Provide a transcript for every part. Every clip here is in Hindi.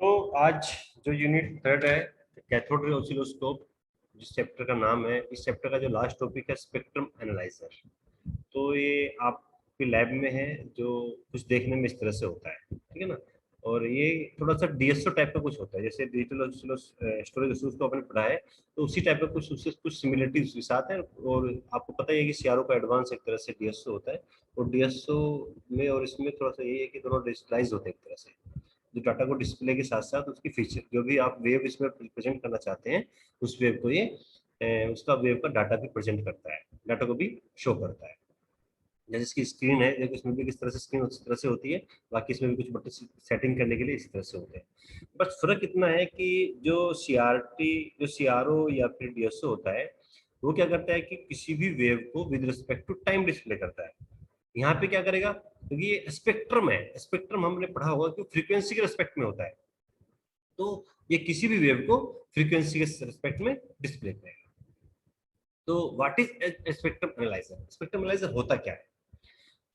तो आज जो यूनिट थर्ड है कैथोड रे ऑसिलोस्कोप, जिस चैप्टर का नाम है, इस चैप्टर का जो लास्ट टॉपिक है स्पेक्ट्रम एनालाइजर। तो ये आपके लैब में है, जो कुछ देखने में इस तरह से होता है, ठीक है ना। और ये थोड़ा सा डीएसओ टाइप का कुछ होता है, जैसे डिजिटल स्टोरेज रिसोर्स को आपने पढ़ा है, तो उसी टाइप का कुछ उससे कुछ सिमिलरिटीज के साथ है। और आपको पता ही है कि सीआरओ का एडवांस एक तरह से डीएसओ होता है, और डीएसओ में और इसमें थोड़ा सा ये है कि दोनों डिजिटलाइज होते हैं एक तरह से। जो डाटा को डिस्प्ले के साथ साथ उसकी फीचर, जो भी आप वेव इसमें प्रेजेंट करना चाहते हैं, उस वेव को ये उसका वेव का डाटा भी प्रेजेंट करता है, डाटा को भी शो करता है। जैसे इसकी स्क्रीन है, देखो इसमें भी किस तरह से स्क्रीन उस तरह से होती है, बाकी इसमें भी कुछ बटन सेटिंग करने के लिए इस तरह से होते हैं। बस फर्क इतना है कि जो सीआरटी, जो सीआरओ या फिर डीएसओ होता है, वो क्या करता है कि किसी भी वेव को with respect to time display करता है। यहाँ पे क्या करेगा, क्योंकि ये स्पेक्ट्रम है, स्पेक्ट्रम हमने पढ़ा होगा कि फ्रीक्वेंसी के रिस्पेक्ट में होता है, तो ये किसी भी वेव को फ्रीक्वेंसी के रिस्पेक्ट में डिस्प्ले करेगा। तो what is spectrum analyser? Spectrum analyser होता क्या है?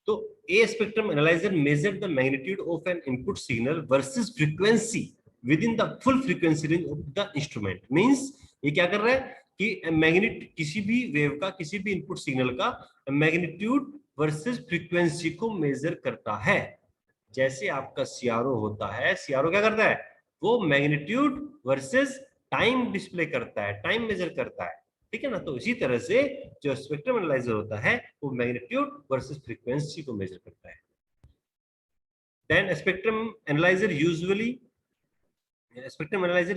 तो a spectrum analyser measure the magnitude of an input signal versus frequency within the full frequency range of the instrument. Means ये क्या कर रहा है कि मैग्नीट किसी भी वेव का, किसी भी इनपुट सिग्नल का मैग्नीट्यूड वर्सेस फ्रीक्वेंसी को मेजर करता है। जैसे आपका सीआरओ होता है, सीआरओ क्या करता है, वो मैग्नीट्यूड वर्सेस टाइम डिस्प्ले करता है, टाइम मेजर करता है, ठीक है ना। तो इसी तरह से जो स्पेक्ट्रम एनालाइजर होता है, वो मैग्नीट्यूड वर्सेस फ्रीक्वेंसी को मेजर करता है। Then spectrum analyzer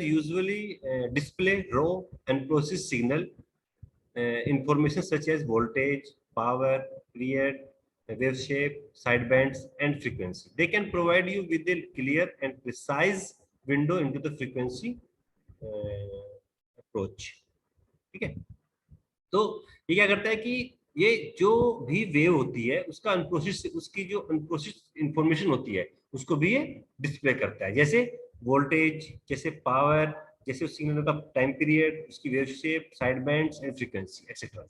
usually display raw and process signal information such as voltage, power, period, wave shape, sidebands, and frequency. They can provide you with a clear and precise window into the frequency approach. ठीक है। तो ये क्या करता है कि ये जो भी वेव होती है उसका अनप्रोसेस, उसकी जो अनप्रोसेस इंफॉर्मेशन होती है उसको भी ये डिस्प्ले करता है, जैसे वोल्टेज, जैसे पावर, जैसे उस सिग्नल का टाइम पीरियड, उसकी wave shape, side bands and frequency etcetera.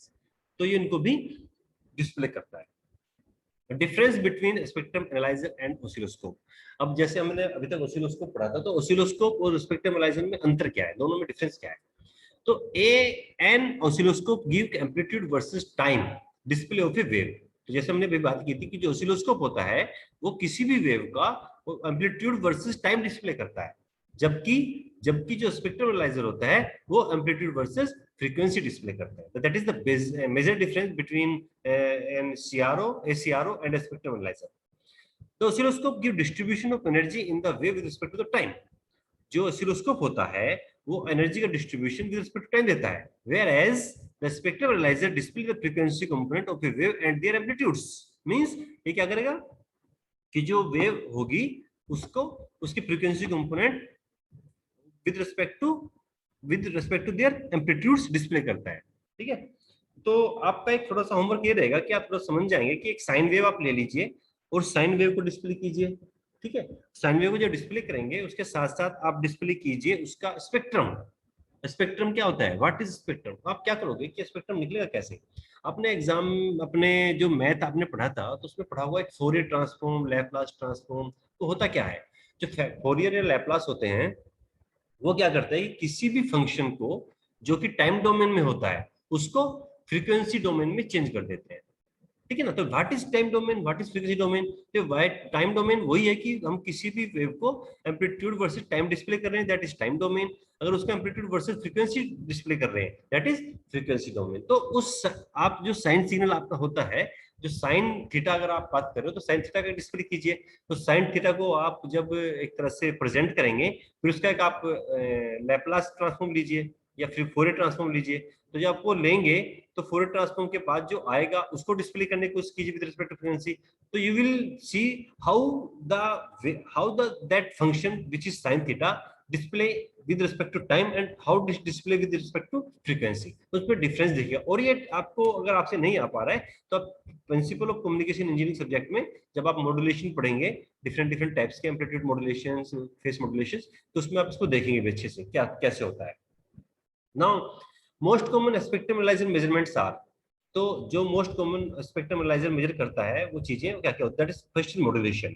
तो ये इनको भी डिस्प्ले करता है। Difference between spectrum analyser and oscilloscope. अब जैसे हमने अभी तक ऑसिलोस्कोप पढ़ा था, तो ऑसिलोस्कोप और स्पेक्ट्रम एनालाइजर में अंतर क्या है, दोनों में डिफरेंस क्या है? तो an oscilloscope give amplitude versus time display of a wave. तो जैसे हमने भी बात की थी कि जो ऑसिलोस्कोप होता है वो किसी भी वेव का एम्पलीट्यूड वर्सेस टाइम डिस्प्ले करता है, जबकि जबकि जो स्पेक्ट्रम एनालाइजर होता है वो एम्पलीट्यूड वर्सेस फ्रीक्वेंसी डिस्प्ले करता है। तो that is the major difference between an CRO, a CRO and spectrum analyser. तो oscilloscope give distribution of energy in the wave with respect to the time. जो ऑसिलोस्कोप होता है वो एनर्जी का distribution with respect to time देता है, whereas the spectrum analyser display the frequency component of a wave and their amplitudes. Means ये क्या करेगा कि जो वेव होगी उसको, उसकी frequency component with respect to their amplitudes display करता है, ठीक है। तो आपका एक थोड़ा सा होमवर्क ये रहेगा कि आप थोड़ा समझ जाएंगे कि एक साइन वेव आप ले लीजिए और साइन वेव को डिस्प्ले कीजिए, ठीक है। साइन वेव को जो डिस्प्ले करेंगे उसके साथ साथ आप डिस्प्ले कीजिए उसका स्पेक्ट्रम। स्पेक्ट्रम क्या होता है, व्हाट इज स्पेक्ट्रम? आप क्या करोगे कि स्पेक्ट्रम निकलेगा कैसे? अपने एग्जाम, अपने जो मैथ आपने पढ़ा था तो उसमें पढ़ा हुआ एक फोरियर ट्रांसफॉर्म, लैप्लास ट्रांसफॉर्म। तो होता क्या है, जो फोरियर या लैप्लास होते हैं वो क्या करता है कि किसी भी फंक्शन को जो कि टाइम डोमेन में होता है उसको फ्रीक्वेंसी डोमेन में चेंज कर देते हैं, ठीक है ना। तो what is time domain, what is frequency domain? तो टाइम डोमेन वही है कि हम किसी भी वेव को एम्पलीट्यूड वर्सेस टाइम डिस्प्ले कर रहे हैं, दैट इज टाइम डोमेन। अगर उसका एम्पलीट्यूड वर्सेस फ्रीक्वेंसी डिस्प्ले कर रहे हैं, दैट इज फ्रीक्वेंसी डोमेन। तो उस आप जो साइन सिग्नल आपका होता है, जो साइन थीटा अगर आप बात कर रहे हो तो साइन थीटा का डिस्प्ले कीजिए। तो साइन थीटा को आप जब एक तरह से प्रेजेंट करेंगे, फिर उसका एक आप लैप्लास ट्रांसफॉर्म लीजिए या फिर फोरियर ट्रांसफॉर्म लीजिए। तो जब आप वो लेंगे तो फोरियर ट्रांसफॉर्म के बाद जो आएगा उसको डिस्प्ले करने की कोशिश कीजिए विद रिस्पेक्ट टू फ्रीक्वेंसी। तो you will see how the that function which is sin theta display with respect to time and how display with respect to frequency. तो उसमें डिफरेंस देखिए। और ये आपको अगर आपसे नहीं आ पा रहा है तो आप principle of communication engineering subject में जब आप मॉड्यूलेशन पढ़ेंगे, डिफरेंट डिफरेंट टाइप्स के एम्पलीट्यूड मॉड्यूलेशन, फेस मॉड्यूलेशन, तो उसमें आप इसको देखेंगे अच्छे से क्या कैसे होता है। Now most common spectrum analyzer measurements are. तो जो most common spectrum analyser measure करता है वो चीजें क्या क्या होता है, फर्स्ट इज मॉड्यूलेशन।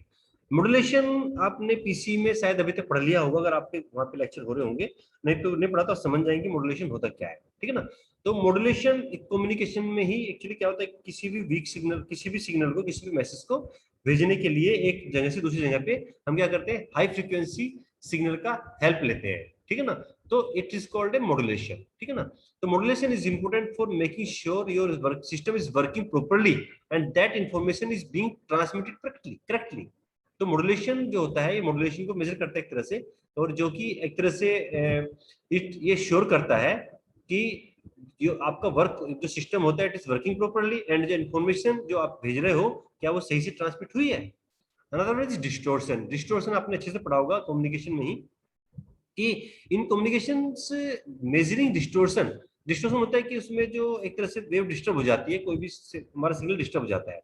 मॉड्यूलेशन आपने पीसी में शायद अभी तक पढ़ लिया होगा, अगर आपके वहां पे लेक्चर हो रहे होंगे, नहीं तो नहीं पढ़ा तो आप समझ जाएंगे मॉड्यूलेशन होता क्या है, ठीक है ना। तो मॉड्यूलेशन कम्युनिकेशन में ही एक्चुअली क्या होता है, किसी भी वीक सिग्नल, किसी भी सिग्नल को, किसी भी मैसेज को भेजने के लिए एक जगह से दूसरी जगह पे हम क्या करते हैं, हाई फ्रीक्वेंसी सिग्नल का हेल्प लेते हैं, ठीक है ना। तो it is called a modulation, ठीक है ना। तो modulation is important for making sure your work system is working properly and that information is being transmitted correctly. तो मॉड्यूलेशन जो होता है, ये मॉड्यूलेशन को मेजर करता है एक तरह से, और जो कि एक तरह से ये श्योर करता है कि जो आपका वर्क, जो सिस्टम होता है, it is working properly, and जो इन्फॉर्मेशन जो आप भेज रहे हो क्या वो सही से ट्रांसमिट हुई है। Another is distortion. डिस्टोर्शन आपने अच्छे से पढ़ा होगा कम्युनिकेशन में ही, कि in communication measuring distortion, distortion होता है कि उसमें जो एक तरह से वेव डिस्टर्ब हो जाती है, कोई भी हमारा सिग्नल डिस्टर्ब हो जाता है,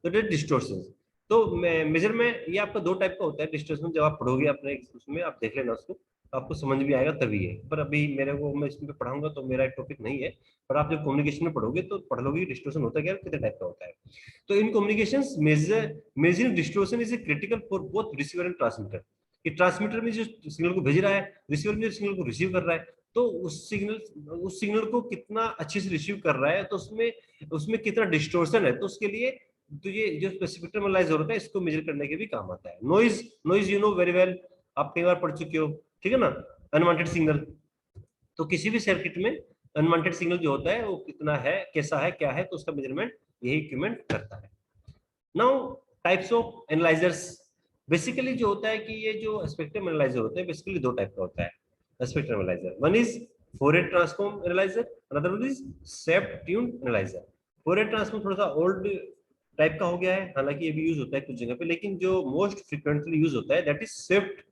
तो डेट डिस्टोर्शन। तो मेजर में ये आपका दो टाइप का होता है डिस्टोर्शन, जब आप पढ़ोगे अपने उसमें आप देख लेना उसको, तो आपको समझ भी आएगा तभी है, पर अभी मेरे को, मैं इसमें पढ़ाऊंगा तो मेरा एक टॉपिक नहीं है, पर आप जब कम्युनिकेशन में पढ़ोगे तो पढ़ लोगे डिस्टोर्शन होता क्या है, कितने टाइप का होता है। तो in communication measuring distortion is critical for both receiver and transmitter, कि ट्रांसमीटर में जो सिग्नल को भेज रहा है, रिसीवर में जो सिग्नल को रिसीव कर रहा है, तो उस सिग्नल को कितना अच्छे से रिसीव कर रहा है, तो उसमें उसमें कितना डिस्टोर्शन है, तो उसके लिए तो ये जो स्पेक्ट्रम एनालाइजर होता है, इसको मेजर करने के भी काम आता है। Noise, noise you know very well, आप कई बार पढ़ चुके हो, ठीक है ना। अनवांटेड सिग्नल, तो किसी भी सर्किट में अनवांटेड सिग्नल जो होता है वो कितना है, कैसा है, क्या है, तो उसका मेजरमेंट यही इक्विपमेंट करता है। Now types of analysers, basically जो होता है कि ये जो स्पेक्ट्रम एनालाइजर होता है बेसिकली दो टाइप का होता है spectrum analyser. One is Fourier transform analyser, another one is shaped tuned analyser. Fourier transform थोड़ा सा ओल्ड टाइप का हो गया है, हालांकि ये भी यूज होता है कुछ जगह पे, लेकिन जो मोस्ट फ्रिक्वेंटली यूज होता है that is shaped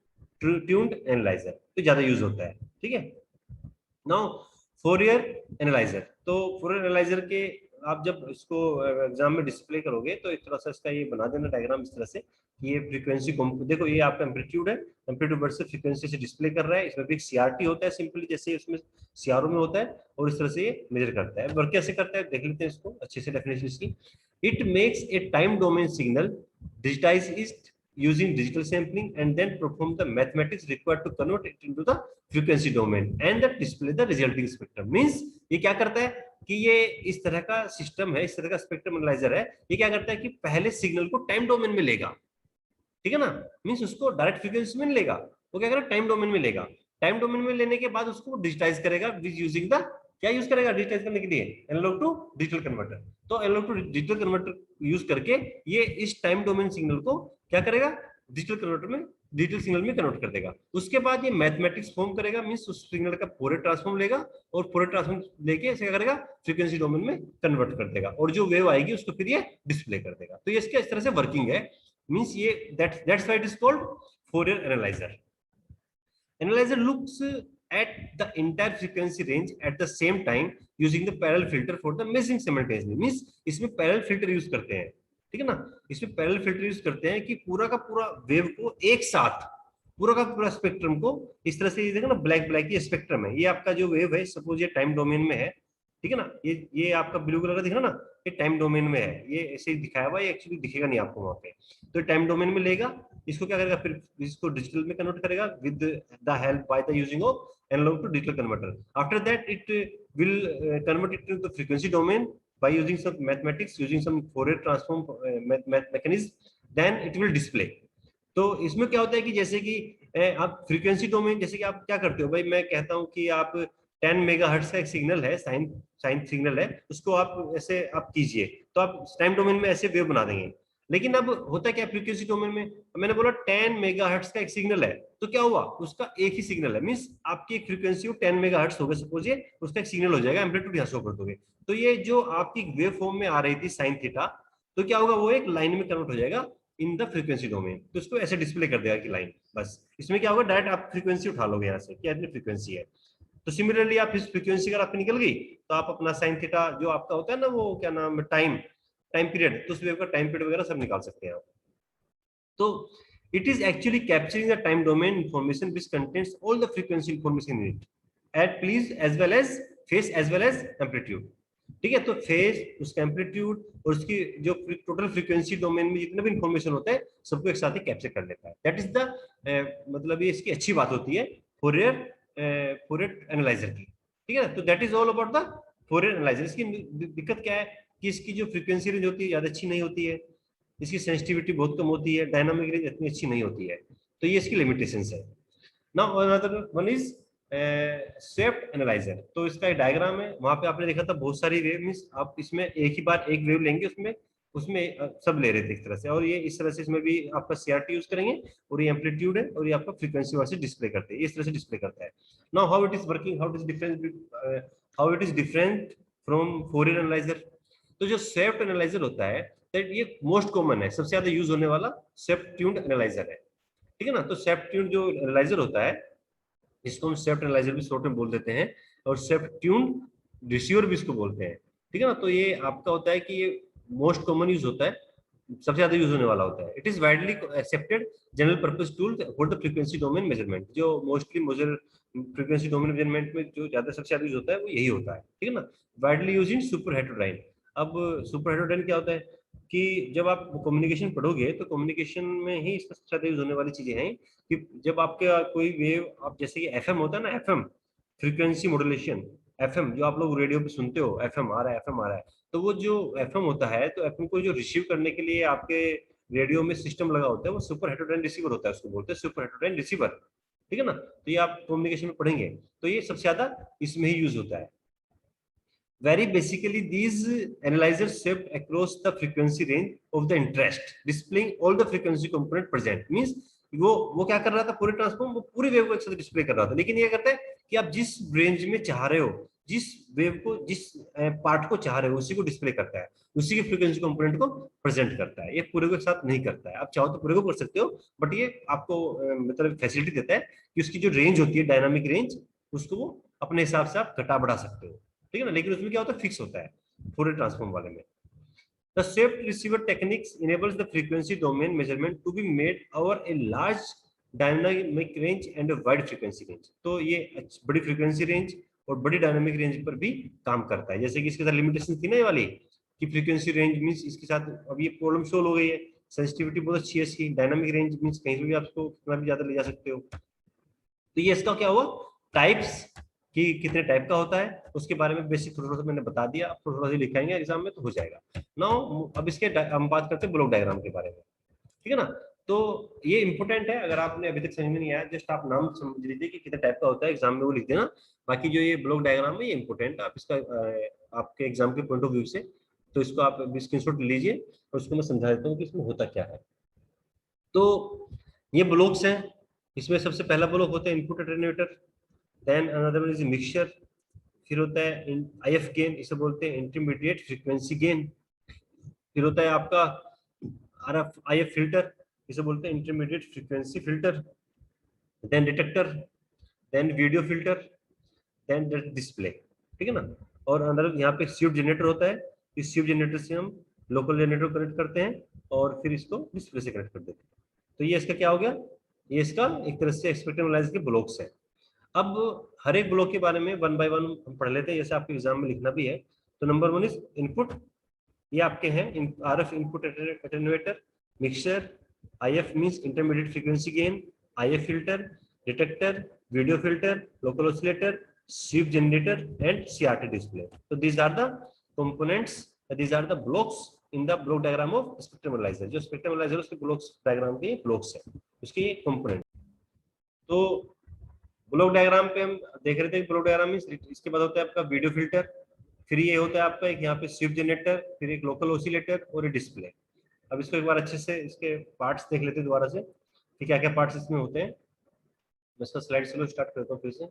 tuned analyser, तो ज्यादा यूज होता है, ठीक है। नाउ फोरियर एनालाइजर, तो फोरियर एनालाइजर के आप जब इसको एग्जाम में डिस्प्ले करोगे तो एक तरह से इसका ये बना देना डायग्राम इस तरह से कि ये फ्रीक्वेंसी को देखो, ये आपका एम्पलीट्यूड है, एम्पलीट्यूड वर्सेस फ्रीक्वेंसी से डिस्प्ले कर रहा है। इसमें भी एक सीआरटी होता है सिंपली, जैसे उसमें सीआरओ में होता है, और इस तरह से ये मेजर करता है। वर्क कैसे करता है देख लेते हैं इसको अच्छे से, डेफिनेशन इसकी। It makes a time domain signal digitized using digital sampling and then perform the mathematics required to convert it into the frequency domain and that display the resulting spectrum। means ये क्या करता है कि ये इस तरह का सिस्टम है, इस तरह का स्पेक्ट्रम एनालाइजर है, ये क्या करता है कि पहले सिग्नल को टाइम डोमेन में लेगा, ठीक है ना। मींस उसको डायरेक्ट फ्रीक्वेंसी में नहीं लेगा, वो क्या करेगा, टाइम डोमेन में लेगा। टाइम डोमेन में लेने के बाद उसको डिजिटाइज करेगा विद यूजिंग द, क्या यूज करेगा डिजिटाइज करने के लिए, एनालॉग टू डिजिटल कन्वर्टर। तो analog to digital converter use करके ये इस टाइम डोमेन सिग्नल को क्या करेगा, डिजिटल कन्वर्टर में, डिजिटल सिग्नल में कन्वर्ट कर देगा। उसके बाद ये मैथमेटिक्स फॉर्म करेगा, मींस उस सिग्नल का फोरियर ट्रांसफॉर्म लेगा, और फोरियर ट्रांसफॉर्म लेके इसे क्या करेगा, फ्रीक्वेंसी डोमेन में कन्वर्ट कर देगा, और जो वेव आएगी उसको फिर ये डिस्प्ले कर देगा। तो ये इसका इस तरह से वर्किंग है। means ये that's why it is called Fourier analyzer. Analyzer looks at the entire frequency range at the same time using the parallel filter for the measuring simultaneously। means इसमें parallel filter यूज करते हैं, ठीक है ना। इसमें parallel filter यूज करते हैं कि पूरा का पूरा वेव को एक साथ, पूरा का पूरा स्पेक्ट्रम को इस तरह से, ये देखो ना ब्लैक ब्लैक ये स्पेक्ट्रम है, ये आपका जो वेव है, सपोज ये टाइम डोमेन में है, ठीक है ना। ये आपका ब्लू कलर का दिख रहा ना, ये टाइम डोमेन में है, ये ऐसे ही दिखाया हुआ, ये एक्चुअली दिखेगा नहीं आपको वहां पे। तो टाइम डोमेन में लेगा, इसको क्या करेगा, फिर इसको डिजिटल में कन्वर्ट करेगा with the help by the using of analog to digital converter. After that it will convert it to the frequency domain by using some mathematics, using some Fourier transform mechanism, then it will display। तो इसमें क्या होता है कि जैसे कि आप फ्रीक्वेंसी डोमेन, जैसे कि आप क्या करते हो भाई, मैं कहता हूं कि आप 10 मेगाहर्ट्ज का एक सिग्नल है, साइन साइन सिग्नल है, उसको आप ऐसे आप कीजिए, तो आप टाइम डोमेन में ऐसे वेव बना देंगे। लेकिन अब होता क्या फ्रीक्वेंसी डोमेन में, मैंने बोला 10 मेगाहर्ट्ज का एक सिग्नल है, तो क्या हुआ, उसका एक ही सिग्नल है, मींस आपकी एक फ्रीक्वेंसी 10 मेगाहर्ट्ज हो गया सपोज, ये उसका एक सिग्नल हो जाएगा, एम्पलीट्यूड यहां शो कर दोगे, तो ये जो आपकी वेव फॉर्म में आ रही थी साइन थीटा, तो क्या होगा, वो एक लाइन में कन्वर्ट हो जाएगा इन द फ्रीक्वेंसी डोमेन, तो इसको ऐसे डिस्प्ले कर देगा कि लाइन, बस इसमें क्या होगा, डायरेक्ट आप फ्रीक्वेंसी उठा लोगे यहाँ से, क्या इतनी फ्रीक्वेंसी है। तो सिमिलरली आप इस फ्रीक्वेंसी अगर आपकी निकल गई, तो आप अपना साइन थीटा जो आपका होता है ना, वो क्या नाम है, टाइम टाइम पीरियड, तो उस वेव का टाइम पीरियड वगैरह सब निकाल सकते हैं आप। तो it is actually capturing the time domain information which contains all the frequency information in it at please as well as phase as well as amplitude। ठीक है। तो फेज, उसका एम्पलीट्यूड और उसकी जो टोटल फ्रीक्वेंसी डोमेन में जितना भी इंफॉर्मेशन होता है सबको एक साथ ही कैप्चर कर लेता है। दैट इज द मतलब ये इसकी अच्छी बात होती है फोरियर फोरियर एनालाइजर की। ठीक है ना। तो that is all about the Fourier analyser. इसकी दिक्कत क्या है कि इसकी जो फ्रीक्वेंसी रेंज होती है ज्यादा अच्छी नहीं होती है, इसकी सेंसिटिविटी बहुत कम होती है, डायनामिक रेंज इतनी अच्छी नहीं होती है। तो ये इसकी लिमिटेशंस है। Now another one is swept analyser. तो इसका एक डायग्राम है, वहां पे आपने देखा था बहुत सारी वेव, मींस आप इसमें एक ही बार एक वेव लेंगे, उसमें उसमें सब ले रहे थे एक तरह से, और ये इस तरह से इसमें भी आपका सीआरटी यूज करेंगे, और ये एम्पलीट्यूड है और ये आपका फ्रीक्वेंसी वाइज डिस्प्ले करते हैं, इस तरह से डिस्प्ले करता है। Now how it is working, how it is different, how it is different from Fourier analyser. तो जो स्वेप्ट एनालाइजर होता है, दैट ये मोस्ट कॉमन है, सबसे ज्यादा यूज होने वाला स्वेप्ट ट्यून्ड एनालाइजर है। ठीक है ना। तो स्वेप्ट ट्यून्ड जो एनालाइजर होता है, इसको हम स्वेप्ट एनालाइजर भी शॉर्ट में बोल देते हैं, और स्वेप्ट ट्यून रिसीवर भी इसको बोलते हैं। ठीक है ना। तो ये आपका होता है कि ये मोस्ट कॉमन यूज होता है, सबसे ज्यादा यूज होने वाला होता है। It is widely accepted general purpose tool for the frequency domain measurement. जो mostly measure frequency domain measurement में जो ज्यादा सबसे ज्यादा यूज होता है वो यही होता है। ठीक है ना। Widely use in super heterodyne. अब सुपर हेटेरोडाइन क्या होता है कि जब आप कम्युनिकेशन पढ़ोगे तो कम्युनिकेशन में ही इसका सबसे ज्यादा यूज होने वाली चीजें हैं, कि जब आपके कोई वेव, आप जैसे कि एफएम होता है ना, एफएम फ्रीक्वेंसी मॉड्यूलेशन, एफएम जो आप लोग रेडियो पे सुनते हो, एफएम आ रहा है, एफएम आ रहा है, तो वो जो एफएम होता है, तो एफएम को जो रिसीव करने के लिए आपके रेडियो में सिस्टम लगा होता है, वो सुपर हेटेरोडाइन रिसीवर होता है, उसको बोलते हैं सुपर हेटेरोडाइन रिसीवर। ठीक है ना। तो ये आप कम्युनिकेशन में पढ़ेंगे, तो ये सबसे ज्यादा इसमें ही यूज होता है। Very basically, these analyzers shift across the frequency range of the interest, displaying all the frequency component present. Means वो क्या कर रहा था, पूरे ट्रांसफॉर्म वो पूरी वेव को एक साथ डिस्प्ले कर रहा था, लेकिन ये करता है कि आप जिस रेंज में चाह रहे हो, जिस वेव को, जिस पार्ट को चाह रहे हो, उसी को डिस्प्ले करता है, उसी के फ्रीक्वेंसी कंपोनेंट को प्रेजेंट करता है। ये पूरे को एक साथ नहीं करता है। आप चाहो तो पूरे को कर सकते हो, बट ये आपको मतलब फैसिलिटी देता है कि उसकी जो रेंज होती है, डायनामिक रेंज, उसको वो अपने हिसाब से आप घटा बढ़ा सकते हो। ठीक है ना। लेकिन उसमें क्या होता है, फिक्स होता है फूरियर ट्रांसफॉर्म वाले में। The shaped receiver techniques enables the frequency domain measurement to be made over a large dynamic range and a wide frequency range. तो ये बड़ी फ्रीक्वेंसी रेंज और बड़ी डायनामिक रेंज पर भी काम करता है। जैसे कि इसके साथ लिमिटेशन थी ना ये वाली, कि फ्रीक्वेंसी रेंज मींस इसके साथ अब ये प्रॉब्लम सोल्व हो गई है, सेंसिटिविटी बहुत अच्छी है इसकी, डायनामिक रेंज मींस कहीं से भी आप इसको कितना भी ज्यादा ले जा सकते हो। तो ये इसका क्या हुआ, टाइप्स, कि कितने टाइप का होता है उसके बारे में बेसिक थोड़ा सा मैंने बता दिया। अब थोड़ा सा लिखाएंगे एग्जाम में तो हो जाएगा। नाउ अब इसके हम बात करते हैं ब्लॉक डायग्राम के बारे में। ठीक है ना। तो ये इंपॉर्टेंट है, अगर आपने अभी तक समझ में नहीं आया, जस्ट आप नाम समझ लीजिए कि कितने टाइप का होता है, एग्जाम में वो लिख देना। बाकी जो ये ब्लॉक डायग्राम है ये इंपॉर्टेंट है, आप इसका आपके एग्जाम के पॉइंट ऑफ व्यू से, तो इसको आप स्क्रीनशॉट लीजिए और उसको मैं समझा देता हूँ कि इसमें होता क्या है। तो ये ब्लॉक्स हैं। इसमें सबसे पहला ब्लॉक होता है input attenuator, then another one is mixture, फिर होता है आईएफ गेन, इसे बोलते हैं इंटरमीडिएट फ्रीक्वेंसी गेन, फिर होता है आपका आरएफ आईएफ फिल्टर, इसे बोलते हैं intermediate frequency filter, then detector, then video filter, then display. ठीक है ना। और अंदर यहाँ पे स्विफ्ट जनरेटर होता है, इस स्विफ्ट जनरेटर से हम लोकल जनरेटर कनेक्ट करते हैं और फिर इसको डिस्प्ले से कनेक्ट कर देते हैं। तो ये इसका क्या हो गया, ये इसका एक तरह से एक्सपेक्टेड एनालिसिस के ब्लॉक्स है। अब हर एक ब्लॉक के बारे में वन बाय वन हम पढ़ लेते हैं, जैसे आपके एग्जाम में लिखना भी है। तो नंबर वन इज इनपुट, ये आपके हैं RF input attenuator, mixture, IF means intermediate frequency gain, IF filter, detector, video filter, local oscillator, swift generator and CRT display. तो these are the components, these are the blocks in the block diagram of spectrum analyser. जो स्पेक्ट्रम एनालाइजर उसके ब्लॉक्स डायग्राम के ब्लॉक्स है, उसके ये कंपोनेंट। तो ब्लॉक डायग्राम पे हम देख रहे थे, ब्लॉक डायग्राम में इसके बाद होता है आपका वीडियो फिल्टर, फिर ये होता है आपका एक यहाँ पे स्विफ्ट जनरेटर, फिर एक लोकल ऑसिलेटर और एक डिस्प्ले। अब इसको एक बार अच्छे से इसके पार्ट्स देख लेते हैं दोबारा से कि क्या क्या पार्ट्स इसमें होते हैं। मैं इसका स्लाइड चलो स्टार्ट करता हूँ फिर से।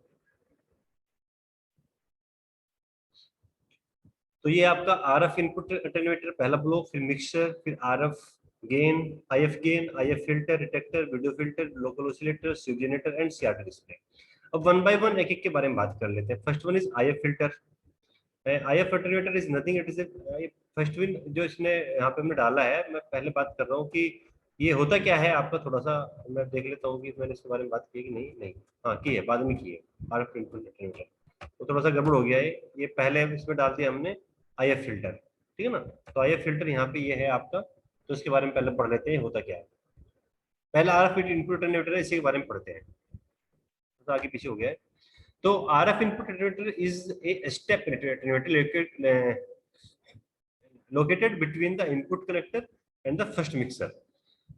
तो ये आपका आरएफ इनपुट अटेन्यूएटर पहला ब्लॉक, फिर मिक्सचर, फिर RF gain, IF filter, detector, video filter, local oscillator, swift generator and CRT display. अब वन बाय वन एक एक के बारे में बात कर लेते हैं। First one is if filter. If attenuator is nothing, it is first win जो इसने यहाँ पे हमने डाला है। मैं पहले बात कर रहा हूँ कि ये होता क्या है आपका, थोड़ा सा मैं देख लेता हूँ कि मैंने इसके बारे में बात की कि नहीं। नहीं, हाँ की है, बाद में की है। आरएफ इनपुट अटेन्यूएटर तो थोड़ा सा गड़बड़ हो गया है, ये पहले इसमें डाल दिया हमने IF फिल्टर, ठीक है ना। तो IF फिल्टर यहाँ पे ये है आपका, तो इसके बारे में पहले पढ़ लेते हैं होता क्या है। पहला RF इनपुट एटेन्यूएटर है, इसी के बारे में पढ़ते हैं, तो आगे पीछे हो गया है। तो RF input attenuator is a step attenuator located between the input connector and the first mixer.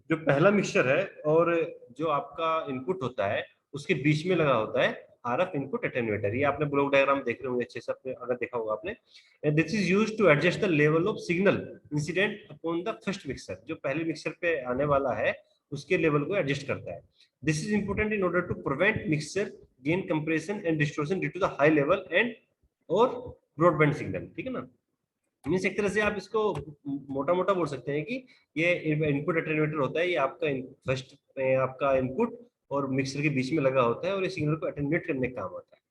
जो पहला मिक्सर है और जो आपका इनपुट होता है उसके बीच में लगा होता है RF इनपुट एटेन्यूएटर। ये आपने ब्लॉक डायग्राम देख रहे होंगे अच्छे से, आपने अगर देखा होगा आपने। This is used to adjust the level of signal incident upon the first mixer. जो पहले मिक्सर पे आने वाला है उसके लेवल को एडजस्ट करता है। This is important in order to prevent mixer gain compression and distortion due to the high level and or broadband signal, ठीक है ना। मीन्स एक तरह से आप इसको मोटा मोटा बोल सकते हैं कि ये इनपुट एटेन्यूएटर होता है, ये आपका फर्स्ट आपका इनपुट और मिक्सर के बीच में लगा होता है और ये सिग्नल को एटेन्यूएट करने का काम आता है,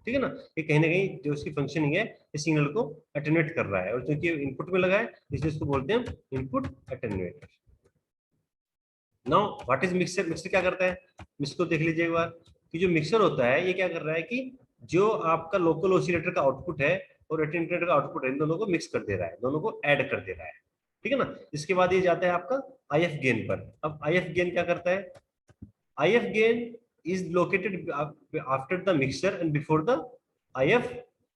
ठीक है ना। ये कहीं ना कहीं जो उसकी फंक्शनिंग है ये सिग्नल को एटेन्यूएट कर रहा है, और क्योंकि इनपुट में लगा है इसलिए इसको बोलते हैं input attenuator. Now what is mixer? Mixer क्या करता है, इसको देख लीजिए एक बार कि जो मिक्सर होता है ये क्या कर रहा है कि जो आपका लोकल ऑसिलेटर का आउटपुट है और एटेन्यूएटर का आउटपुट है, इन दोनों को मिक्स कर दे रहा है, दोनों को ऐड कर दे रहा है, ठीक है ना। इसके बाद ये जाता है आपका IF गेन पर। अब IF गेन क्या करता है? IF gain is located after the mixer and before the IF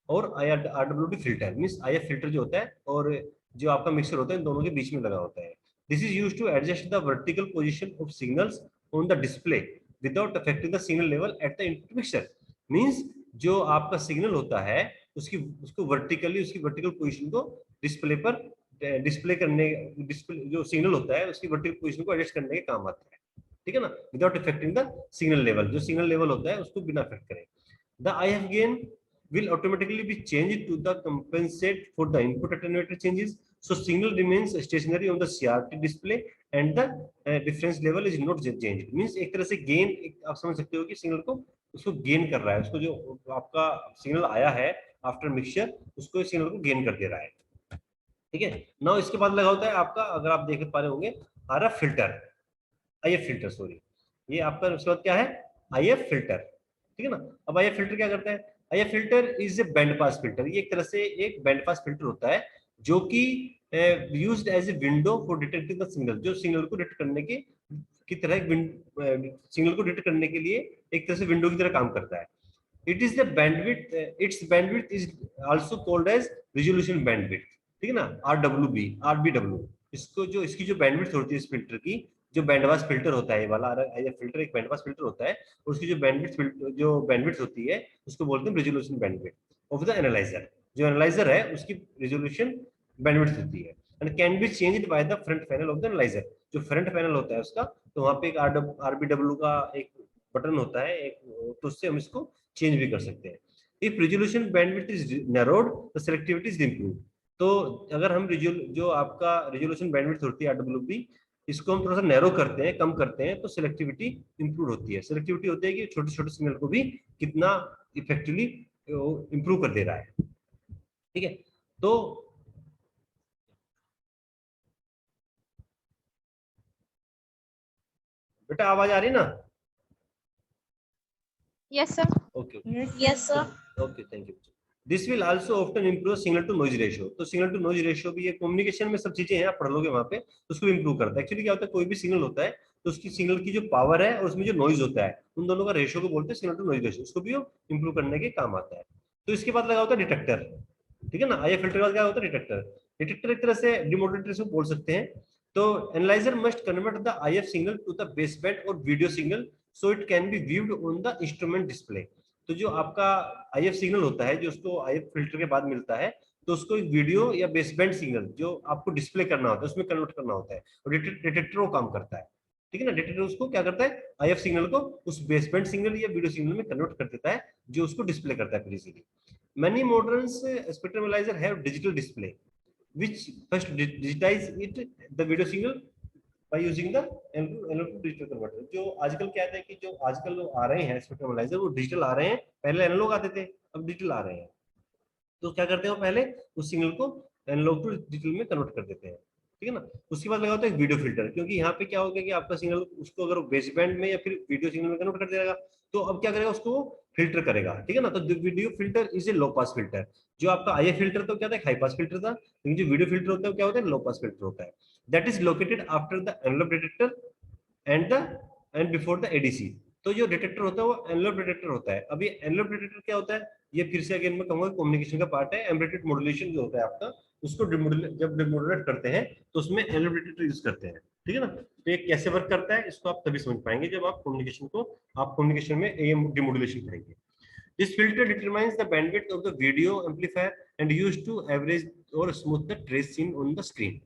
और RWD filter। Means IF filter जो होता है और जो आपका मिक्सर होता है इन दोनों के बीच में लगा होता है। This is used to adjust the vertical position of signals on the display without affecting the signal level at the input mixer। Means जो आपका सिग्नल होता है उसको वर्टिकली उसकी वर्टिकल पोजीशन को डिस्प्ले पर डिस्प्ले करने डिस्प्ले जो सिग्नल होता है उसकी वर्टिकल पोजीशन को एडजस्ट करने के काम आता है, ठीक है ना, without affecting the signal level. जो सिग्नल लेवल होता है उसको बिना इफेक्ट करें। The IF gain will automatically be changed to the compensate for the input attenuator changes, so signal remains stationary on the CRT display and the difference level is not changed। means एक तरह से गेन आप समझ सकते हो कि सिग्नल को उसको गेन कर रहा है, उसको जो आपका सिग्नल आया है आफ्टर मिक्सचर उसको सिग्नल को गेन कर दे रहा है, ठीक है। नाउ इसके बाद लगा होता है आपका, अगर आप देख पा रहे होंगे, RF filter, IF filter sorry, ये आपका उसके बाद क्या है IF फिल्टर, ठीक है ना। अब IF फिल्टर क्या करता है? IF filter is A band pass filter. ये एक तरह से एक बैंड पास फिल्टर होता है जो कि used as a window for detecting the signal. जो सिग्नल को डिटेक्ट करने की तरह सिग्नल को डिटेक्ट करने के लिए एक तरह से विंडो की तरह काम करता है। It is the bandwidth, it's bandwidth is also called as resolution bandwidth, ठीक है ना, RBW। इसको जो इसकी जो बैंडविड्थ होती है इस फिल्टर की, जो बैंडपास फिल्टर होता है ये वाला IF फिल्टर एक बैंडपास फिल्टर होता है, और उसकी जो बैंडविड्थ होती है उसको बोलते हैं resolution bandwidth of the analyser. जो एनालाइजर है उसकी रिजोल्यूशन बैंडविड्थ होती है and can be changed by the front panel of the analyser. जो फ्रंट पैनल होता है उसका, तो वहां पे एक RBW का एक बटन होता है एक, तो उससे हम इसको चेंज भी कर सकते हैं। If resolution bandwidth is narrowed the selectivity is improved. तो अगर हम जो आपका रिजोल्यूशन बैंडविड्थ होती है RWB, इसको हम थोड़ा सा नैरो करते हैं, कम करते हैं, तो सिलेक्टिविटी इंप्रूव होती है। सिलेक्टिविटी होती है कि छोटे छोटे सिग्नल को भी कितना इफेक्टिवली इंप्रूव कर दे रहा है, ठीक है। तो बेटा आवाज आ रही ना? Yes sir. Okay yes sir. Okay, thank you. This will also often improve signal to noise ratio. तो सिग्नल टू नॉइज रेशियो भी ये कम्युनिकेशन में सब चीजें हैं, आप पढ़ लोगे वहां पे, तो उसको इंप्रूव करता है। एक्चुअली क्या होता है, कोई भी सिग्नल होता है तो उसकी सिग्नल की जो पावर है और उसमें जो नॉइज होता है उन दोनों का रेशियो को बोलते हैं सिग्नल टू नॉइज रेशियो। उसको भी इंप्रूव करने के काम आता है। तो इसके बाद लगा होता है डिटेक्टर, ठीक है ना। IF फिल्टर का क्या होता है डिटेक्टर। डिटेक्टर एक तरह से डिमोडुलेटर से बोल सकते हैं। तो analyser must convert the IF signal to the baseband और video signal so it can be viewed on the instrument display. तो जो आपका IF सिग्नल होता है जो उसको IF फिल्टर के बाद मिलता है, तो उसको एक वीडियो या बेसबैंड सिग्नल जो आपको डिस्प्ले करना होता है उसमें कन्वर्ट करना होता है, और डिटेक्टर वो काम करता है, ठीक है ना। डिटेक्टर उसको क्या करता है, IF सिग्नल को उस बेसबैंड सिग्नल या वीडियो सिग्नल में कन्वर्ट कर देता है जो उसको डिस्प्ले करता है easily. Many modern spectrum analyzer have digital display, which first digitize it the video signal by using the analog to digital converter। जो आजकल क्या है कि जो आजकल आ रहे हैं स्पेक्ट्रम एनालाइजर वो डिजिटल आ रहे हैं, पहले एनालॉग आते थे अब डिजिटल आ रहे हैं। तो क्या करते हैं वो पहले उस सिग्नल को एनालॉग टू डिजिटल में कन्वर्ट कर देते हैं, ठीक है ना। उसके बाद लगा होता है वीडियो फिल्टर, क्योंकि यहाँ पे क्या हो गया कि आपका सिग्नल उसको अगर बेस बैंड में या फिर वीडियो सिग्नल में कन्वर्ट कर देगा, तो अब क्या करेगा, उसको फिल्टर करेगा, ठीक है ना। तो video filter is a low pass filter. जो आपका आई फिल्टर तो क्या था, हाई पास फिल्टर था, लेकिन जो वीडियो फिल्टर होता है क्या होता है, लो पास फिल्टर होता है। That is located after the envelope detector and before the ADC. तो जो डिटेक्टर होता है वो एनवेलप डिटेक्टर होता है। अब ये एनवेलप डिटेक्टर क्या होता है, ये फिर से अगेन मैं कहूंगा कम्युनिकेशन का पार्ट है। एम्बेडेड मॉड्यूलेशन जो होता है आपका, उसको जब डिमोडुलेट करते हैं तो उसमें एनवेलप डिटेक्टर यूज करते हैं, ठीक है ना। तो ये कैसे वर्क करता है, इसको आप तभी समझ पाएंगे जब आप कम्युनिकेशन में एएम डिमोडुलेशन करेंगे। This filter determines the bandwidth of the video amplifier and used to average or smooth the trace seen on the screen.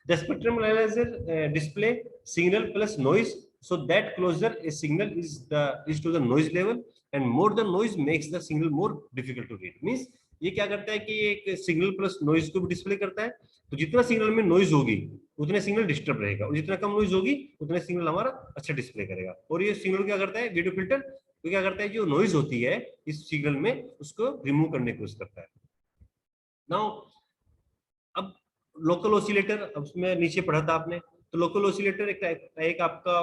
The spectrum analyzer display signal plus noise, so that closer a signal is to the noise level, and more the noise makes the signal more difficult to read. Means ये क्या करता है कि एक सिग्नल प्लस नॉइज को भी डिस्प्ले करता है। तो जितना सिग्नल में नॉइज होगी उतने सिग्नल डिस्टर्ब रहेगा, और जितना कम नॉइज होगी उतने सिग्नल हमारा अच्छा डिस्प्ले करेगा। और ये सिग्नल क्या करता है, वीडियो फिल्टर तो क्या करता है, जो नॉइज होती है इस सिग्नल में उसको रिमूव करने की कोशिश करता है। नाउ अब लोकल ऑसिलेटर, अब उसमें नीचे पढ़ा था आपने, तो लोकल ऑसिलेटर एक आपका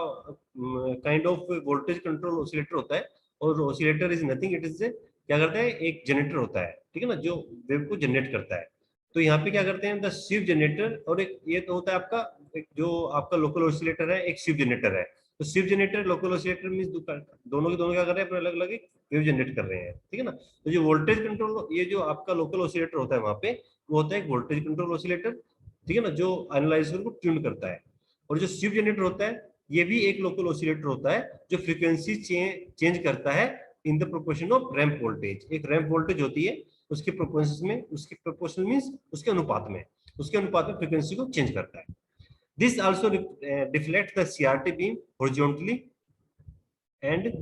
kind of voltage control oscillator होता है। और oscillator is nothing, it is क्या करता है, एक जनरेटर होता है, ठीक है ना, जो वेव को जनरेट करता है। तो यहाँ पे क्या करते हैं, द स्वीप जनरेटर, और एक ये तो होता है आपका जो आपका लोकल ऑसिलेटर है, एक स्वीप जनरेटर है। तो sweep generator local oscillator means दोनों के दोनों क्या कर रहे हैं, अपने अलग अलग वेव जनरेट कर रहे हैं, ठीक है ना। तो जो वोल्टेज कंट्रोल, ये जो आपका लोकल ऑसिलेटर होता है वहां पे, वो होता है एक वोल्टेज कंट्रोल ऑसिलेटर, ठीक है ना, जो एनालाइजर को ट्यून करता है। और जो स्वीप जनरेटर होता है ये भी एक लोकल ऑसिलेटर होता है, जो फ्रीक्वेंसी चेंज करता है in the proportion off ramp voltage. एक रैंप वोल्टेज होती है, उसके प्रोपोर्शन में, उसके प्रोपोर्शन मींस उसके अनुपात में फ्रीक्वेंसी को चेंज करता है। This also deflect the CRT beam horizontally and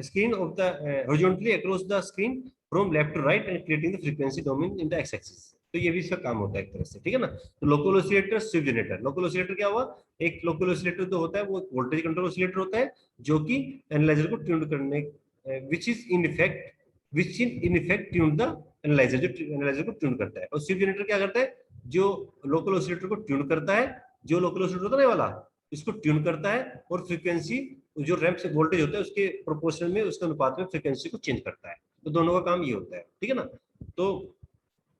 screen of the horizontally across the screen from left to right and creating the frequency domain in the x-axis। तो ये भी इसका काम होता है एक तरह से, ठीक है ना। तो local oscillator, sweep generator. Local oscillator क्या हुआ, एक लोकल ऑसिलेटर तो होता है वो वोल्टेज कंट्रोल ऑसिलेटर होता है, जो कि एनालाइजर को ट्यून करने which in effect tune the analyser, जो एनालाइजर को ट्यून करता है। और स्वीप जनरेटर क्या करता है, जो लोकल ऑसिलेटर को ट्यून करता है, जो लोकल ऑसिलेटर होता है वाला, इसको ट्यून करता है, और फ्रीक्वेंसी जो रैंप से वोल्टेज होता है उसके प्रोपोर्शनल में, उसके अनुपात में फ्रीक्वेंसी को चेंज करता है। तो दोनों का काम ये होता है, ठीक है ना। तो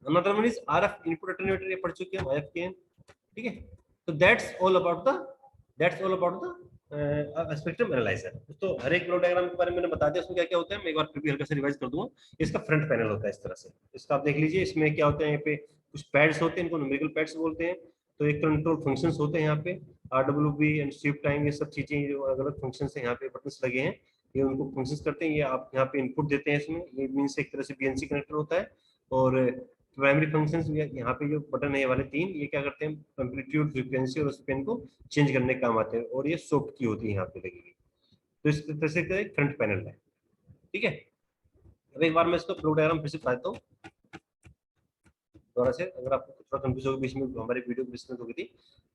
another one is RF input attenuator, ये पढ़ चुके हैं, IF के हैं, ठीक है। तो that's all about the spectrum analyser. तो हर एक ब्लॉक डायग्राम के बारे में मैंने बता दिया, उसमें क्या क्या होता है, मैं एक बार फिर भी हल्का से रिवाइज कर दूंगा। इसका फ्रंट पैनल होता है इस तरह से, इसका आप देख लीजिए। इसमें क्या होता है, यहाँ पे कुछ पैड्स होते हैं, इनको न्यूमेरिकल पैड्स बोलते हैं। तो एक कंट्रोल फंक्शंस होते हैं यहाँ पे, RWB एंड शिफ्ट टाइम, ये सब चीजें जो अलग अलग फंक्शंस हैं यहाँ पे बटन्स लगे हैं, ये उनको फंक्शंस करते हैं। ये आप यहाँ पे इनपुट देते हैं इसमें, ये मींस एक तरह से BNC कनेक्टर होता है। और प्राइमरी फंक्शंस यहाँ पे जो बटन है ये वाले तीन, ये क्या करते हैं, एम्पलीट्यूड, फ्रीक्वेंसी और स्पिन को चेंज करने का काम आते हैं। और ये सॉफ्ट की होती है यहाँ पे लगेगी। तो इस तरह से फ्रंट पैनल है, ठीक है। अब एक बार मैं इसको फ्लो डायग्राम फिर से बताता हूँ दोबारा से, अगर आपको थोड़ा कंफ्यूज होगा बीच में, हमारी वीडियो डिस्कनेक्ट हो गई थी।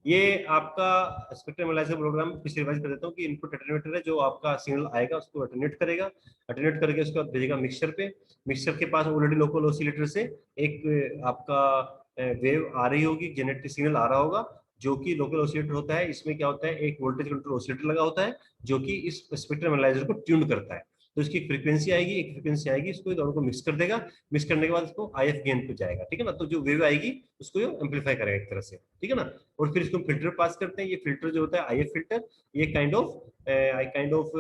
ये आपका स्पेक्ट्रम एनालाइजर प्रोग्राम फिर से रिवाइज कर देता हूँ कि इनपुट अटेन्यूएटर है, जो आपका सिग्नल आएगा उसको अटेन्यूएट करेगा, अटेन्यूएट करके उसके बाद भेजेगा मिक्सर पे। मिक्सर के पास ऑलरेडी लोकल ऑसिलेटर से एक आपका वेव आ रही होगी, जेनेरेट सिग्नल आ रहा होगा, जो कि लोकल ऑसिलेटर होता है। इसमें क्या होता है, एक वोल्टेज कंट्रोल ऑसिलेटर लगा होता है, जो कि इस स्पेक्ट्रम एनालाइजर को ट्यून करता है। तो इसकी फ्रीक्वेंसी आएगी, एक फ्रीक्वेंसी आएगी, इसको दोनों को मिक्स कर देगा। मिक्स करने के बाद इसको IF गेन पे जाएगा, ठीक है ना। तो जो वेव आएगी उसको ये एम्पलीफाई करेगा एक तरह से, ठीक है ना। और फिर इसको फिल्टर पास करते हैं। ये फिल्टर जो होता है IF फिल्टर, ये kind of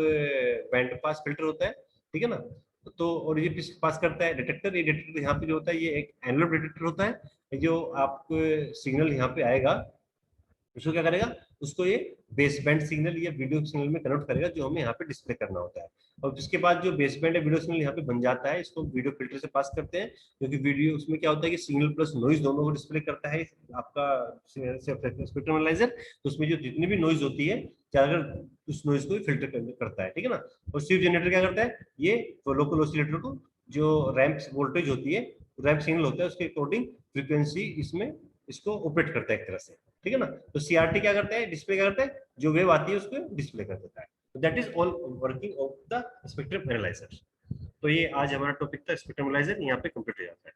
band pass filter होता है, ठीक है ना। तो और ये पास करता है डिटेक्टर। ये डिटेक्टर यहाँ पे जो होता है ये एक एनवेलप डिटेक्टर होता है। जो आपको सिग्नल यहाँ पे आएगा उसको क्या करेगा, उसको ये बेस बैंड सिग्नल या वीडियो सिग्नल में कन्वर्ट करेगा, जो हमें यहाँ पे डिस्प्ले करना होता है। और उसके बाद जो बेस बैंड या वीडियो सिग्नल यहाँ पे बन जाता है, इसको वीडियो फिल्टर से पास करते हैं, क्योंकि वीडियो उसमें क्या होता है कि सिग्नल प्लस नॉइज दोनों को डिस्प्ले करता है आपका स्पेक्ट्रम एनालाइजर। तो उसमें जो जितनी भी नॉइज होती है ज्यादातर उस नॉइज को फिल्टर करता है, ठीक है ना। और स्वीप जनरेटर क्या करता है, ये लोकल ऑसिलेटर को जो रैंप वोल्टेज होती है, रैंप सिग्नल होता है, उसके अकॉर्डिंग फ्रीक्वेंसी इसमें इसको ऑपरेट करता है एक तरह से, ठीक है ना। तो CRT क्या करता है, डिस्प्ले क्या करता है, जो वेव आती है उसको डिस्प्ले कर देता है। तो that is all working of the spectrum analyser. तो ये आज हमारा टॉपिक था स्पेक्ट्रम एनालाइजर, यहाँ पे कंप्लीट हो जाता है।